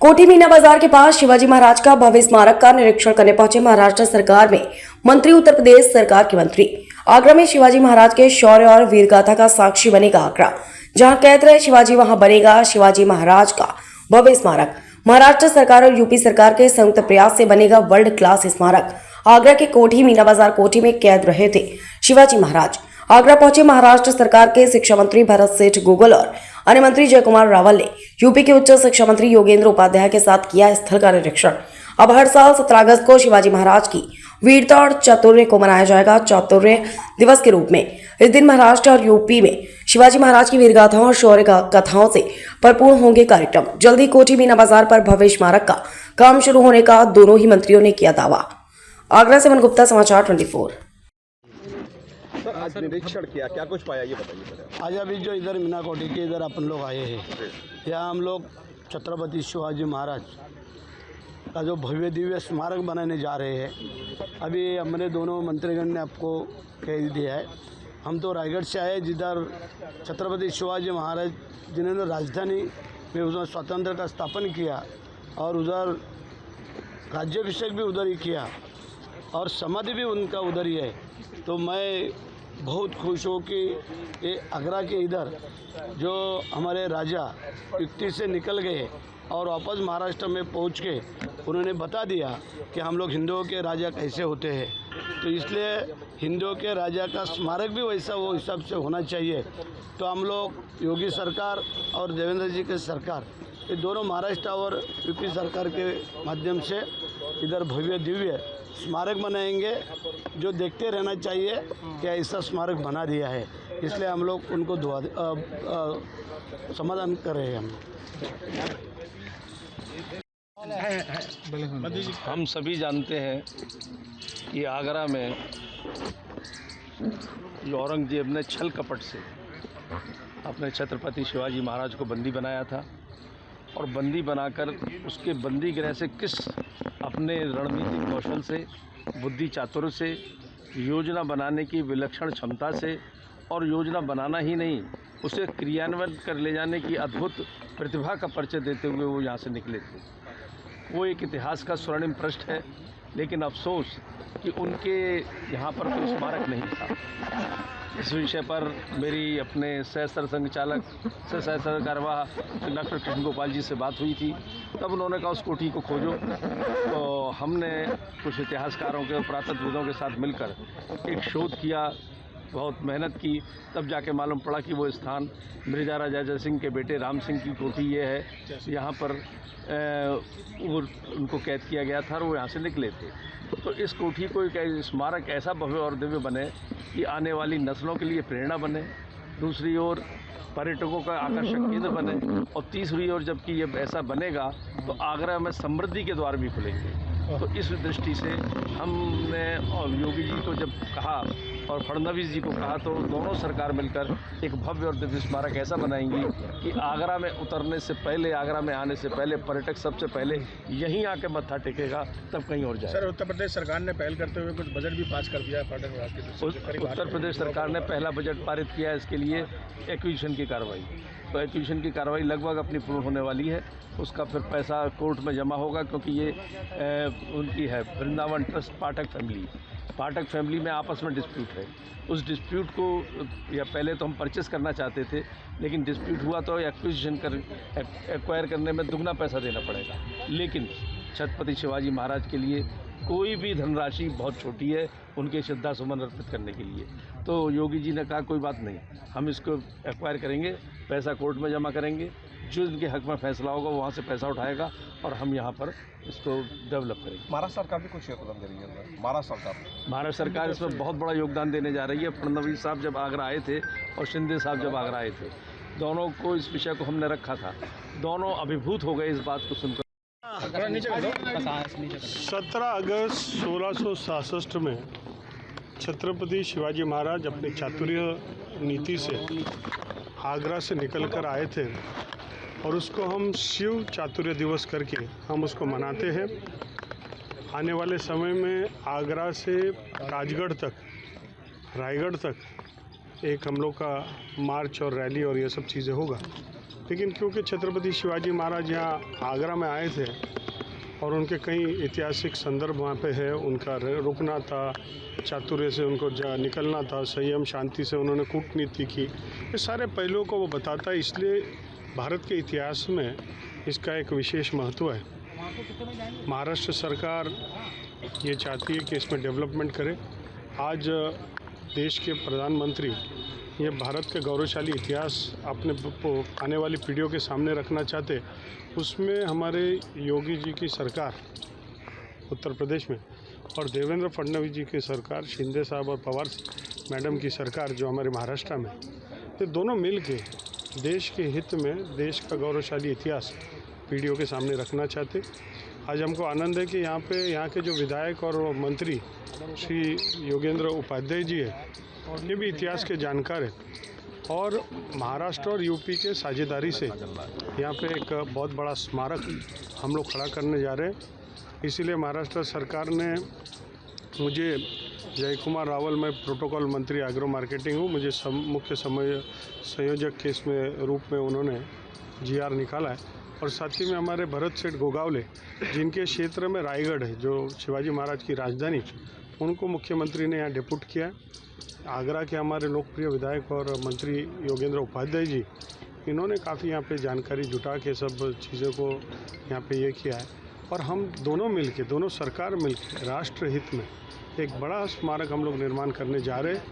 कोठी मीना बाजार के पास शिवाजी महाराज का भव्य स्मारक का निरीक्षण करने पहुंचे महाराष्ट्र सरकार में मंत्री। उत्तर प्रदेश सरकार के मंत्री आगरा में शिवाजी महाराज के शौर्य और वीर गाथा का साक्षी बनेगा आगरा। जहां कैद रहे शिवाजी, वहां बनेगा शिवाजी महाराज का भव्य स्मारक। महाराष्ट्र सरकार और यूपी सरकार के संयुक्त प्रयास से बनेगा वर्ल्ड क्लास स्मारक। आगरा के कोठी मीना बाजार कोठी में कैद रहे थे शिवाजी महाराज। आगरा पहुंचे महाराष्ट्र सरकार के शिक्षा मंत्री भरत सेठ गोगल और अन्य मंत्री जय कुमार रावल ने यूपी के उच्च शिक्षा मंत्री योगेंद्र उपाध्याय के साथ किया स्थल का निरीक्षण। अब हर साल 17 अगस्त को शिवाजी महाराज की वीरता और चातुर्य को मनाया जाएगा चातुर्य दिवस के रूप में। इस दिन महाराष्ट्र और यूपी में शिवाजी महाराज की वीरगाथाओं और शौर्य कथाओं से भरपूर होंगे कार्यक्रम। जल्द ही कोठी मीना बाजार पर भव्य स्मारक का काम शुरू होने का दोनों ही मंत्रियों ने किया दावा। आगरा से मन गुप्ता, समाचार 24। आज निरीक्षण किया, क्या कुछ पाया ये बताइए। आज अभी जो इधर मीना कोठी के इधर अपन लोग आए हैं, यहाँ हम लोग छत्रपति शिवाजी महाराज का जो भव्य दिव्य स्मारक बनाने जा रहे हैं। अभी हमारे दोनों मंत्रीगण ने आपको कह दिया है। हम तो रायगढ़ से आए, जिधर छत्रपति शिवाजी महाराज जिन्होंने राजधानी में उधर स्वतंत्र का स्थापन किया और उधर राज्याभिषेक भी उधर ही किया और समाधि भी उनका उधर ही है। तो मैं बहुत खुश हूँ कि ये आगरा के इधर जो हमारे राजा युक्ति से निकल गए और वापस महाराष्ट्र में पहुँच के उन्होंने बता दिया कि हम लोग हिंदुओं के राजा कैसे होते हैं। तो इसलिए हिंदुओं के राजा का स्मारक भी वैसा वो हिसाब से होना चाहिए। तो हम लोग योगी सरकार और देवेंद्र जी के सरकार, ये दोनों महाराष्ट्र और यूपी सरकार के माध्यम से इधर भव्य दिव्य स्मारक बनाएंगे, जो देखते रहना चाहिए कि ऐसा स्मारक बना दिया है। इसलिए हम लोग उनको समाधान कर रहे हैं। हम सभी जानते हैं कि आगरा में जो औरंगजेब ने छल कपट से अपने छत्रपति शिवाजी महाराज को बंदी बनाया था और बंदी बनाकर उसके बंदी गृह से किस अपने रणनीतिक कौशल से, बुद्धि चातुर्य से, योजना बनाने की विलक्षण क्षमता से और योजना बनाना ही नहीं, उसे क्रियान्वयन कर ले जाने की अद्भुत प्रतिभा का परिचय देते हुए वो यहाँ से निकले थे। वो एक इतिहास का स्वर्णिम पृष्ठ है, लेकिन अफसोस कि उनके यहाँ पर कोई स्मारक नहीं था। इस विषय पर मेरी अपने सहस्त्र संघ चालक सहस्त्र कार्यवाह डॉक्टर कृष्ण गोपाल जी से बात हुई थी। तब उन्होंने कहा उस कोठी को खोजो। तो हमने कुछ इतिहासकारों के, पुरातत्वविदों के साथ मिलकर एक शोध किया, बहुत मेहनत की। तब जाके मालूम पड़ा कि वो स्थान मिर्जा राजा जय सिंह के बेटे राम सिंह की कोठी ये है। यहाँ पर उनको कैद किया गया था और वो यहाँ से निकले थे। तो इस कोठी को एक स्मारक ऐसा भव्य और दिव्य बने कि आने वाली नस्लों के लिए प्रेरणा बने, दूसरी ओर पर्यटकों का आकर्षक केंद्र बने, और तीसरी ओर जबकि ये ऐसा बनेगा तो आगरा में समृद्धि के द्वार भी खुलेंगे। तो इस दृष्टि से हमने और योगी जी को जब कहा और फडणवीस जी को कहा, तो दोनों सरकार मिलकर एक भव्य और दिव्य स्मारक ऐसा बनाएंगी कि आगरा में उतरने से पहले, आगरा में आने से पहले पर्यटक सबसे पहले यहीं आके मत्था टेकेगा, तब कहीं और जाए। सर, उत्तर प्रदेश सरकार ने पहल करते हुए कुछ बजट भी पास कर दिया है पर्यटन विभाग की। उत्तर प्रदेश सरकार ने पहला बजट पारित किया है इसके लिए एक्विजिशन की कार्रवाई। तो एक्विजिशन की कार्रवाई लगभग अपनी पूर्ण होने वाली है। उसका फिर पैसा कोर्ट में जमा होगा, क्योंकि ये उनकी है वृंदावन ट्रस्ट पाठक फैमिली में आपस में डिस्प्यूट है। उस डिस्प्यूट को या पहले तो हम परचेस करना चाहते थे, लेकिन डिस्प्यूट हुआ तो एक्वायर करने में दुगना पैसा देना पड़ेगा। लेकिन छत्रपति शिवाजी महाराज के लिए कोई भी धनराशि बहुत छोटी है उनके श्रद्धा सुमन अर्पित करने के लिए। तो योगी जी ने कहा कोई बात नहीं, हम इसको एक्वायर करेंगे, पैसा कोर्ट में जमा करेंगे, जो इनके हक में फैसला होगा वहाँ से पैसा उठाएगा और हम यहाँ पर इसको डेवलप करेंगे। महाराष्ट्र सरकार भी कुछ योगदान दे रही है। महाराष्ट्र सरकार इसमें बहुत बड़ा योगदान देने जा रही है। फडणवीस साहब जब आगरा आए थे और शिंदे साहब जब आगरा आए थे, दोनों को इस विषय को हमने रखा था। दोनों अभिभूत हो गए इस बात को सुनकर। 17 अगस्त 1666 में छत्रपति शिवाजी महाराज अपनी चातुर्य नीति से आगरा से निकलकर आए थे और उसको हम शिव चातुर्य दिवस करके हम उसको मनाते हैं। आने वाले समय में आगरा से राजगढ़ तक, रायगढ़ तक एक हम लोग का मार्च और रैली और ये सब चीज़ें होगा। लेकिन क्योंकि छत्रपति शिवाजी महाराज यहाँ आगरा में आए थे और उनके कई ऐतिहासिक संदर्भ वहाँ पे है, उनका रुकना था, चातुर्य से उनको निकलना था, संयम शांति से उन्होंने कूटनीति की, ये सारे पहलुओं को वो बताता है। इसलिए भारत के इतिहास में इसका एक विशेष महत्व है। महाराष्ट्र सरकार ये चाहती है कि इसमें डेवलपमेंट करे। आज देश के प्रधानमंत्री ये भारत के गौरवशाली इतिहास अपने आने वाली पीढ़ियों के सामने रखना चाहते, उसमें हमारे योगी जी की सरकार उत्तर प्रदेश में और देवेंद्र फडणवीस जी की सरकार, शिंदे साहब और पवार मैडम की सरकार जो हमारे महाराष्ट्र में, ये दोनों मिल के देश के हित में देश का गौरवशाली इतिहास पीढ़ियों के सामने रखना चाहते। आज हमको आनंद है कि यहाँ के जो विधायक और मंत्री श्री योगेंद्र उपाध्याय जी है, ये भी इतिहास के जानकार है और महाराष्ट्र और यूपी के साझेदारी से यहाँ पे एक बहुत बड़ा स्मारक हम लोग खड़ा करने जा रहे हैं। इसीलिए महाराष्ट्र सरकार ने मुझे, जय कुमार रावल, मैं प्रोटोकॉल मंत्री एग्रो मार्केटिंग हूँ, मुझे मुख्य संयोजक के इसमें रूप में उन्होंने GR निकाला है और साथ ही में हमारे भरत सेठ गोगावले, जिनके क्षेत्र में रायगढ़ है जो शिवाजी महाराज की राजधानी, उनको मुख्यमंत्री ने यहाँ डिप्यूट किया है। आगरा के हमारे लोकप्रिय विधायक और मंत्री योगेंद्र उपाध्याय जी, इन्होंने काफ़ी यहाँ पे जानकारी जुटा के सब चीज़ों को यहाँ पे ये किया है और हम दोनों मिलके, दोनों सरकार मिलके राष्ट्र हित में एक बड़ा स्मारक हम लोग निर्माण करने जा रहे हैं।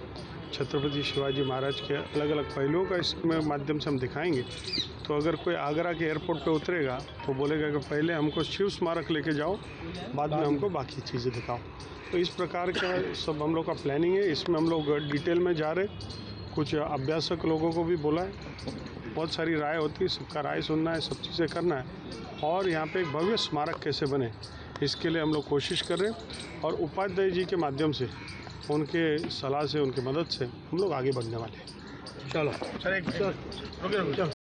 छत्रपति शिवाजी महाराज के अलग अलग पहलुओं का इसमें माध्यम से हम दिखाएंगे। तो अगर कोई आगरा के एयरपोर्ट पे उतरेगा तो बोलेगा कि पहले हमको शिव स्मारक लेके जाओ, बाद में हमको बाकी चीज़ें दिखाओ। तो इस प्रकार का सब हम लोग का प्लानिंग है। इसमें हम लोग डिटेल में जा रहे, कुछ अभ्यासक लोगों को भी बोला है, बहुत सारी राय होती है, सबका राय सुनना है, सब चीज़ें करना है और यहाँ पे एक भव्य स्मारक कैसे बने इसके लिए हम लोग कोशिश कर रहे हैं और उपाध्याय जी के माध्यम से, उनके सलाह से, उनकी मदद से हम लोग आगे बढ़ने वाले हैं। चलो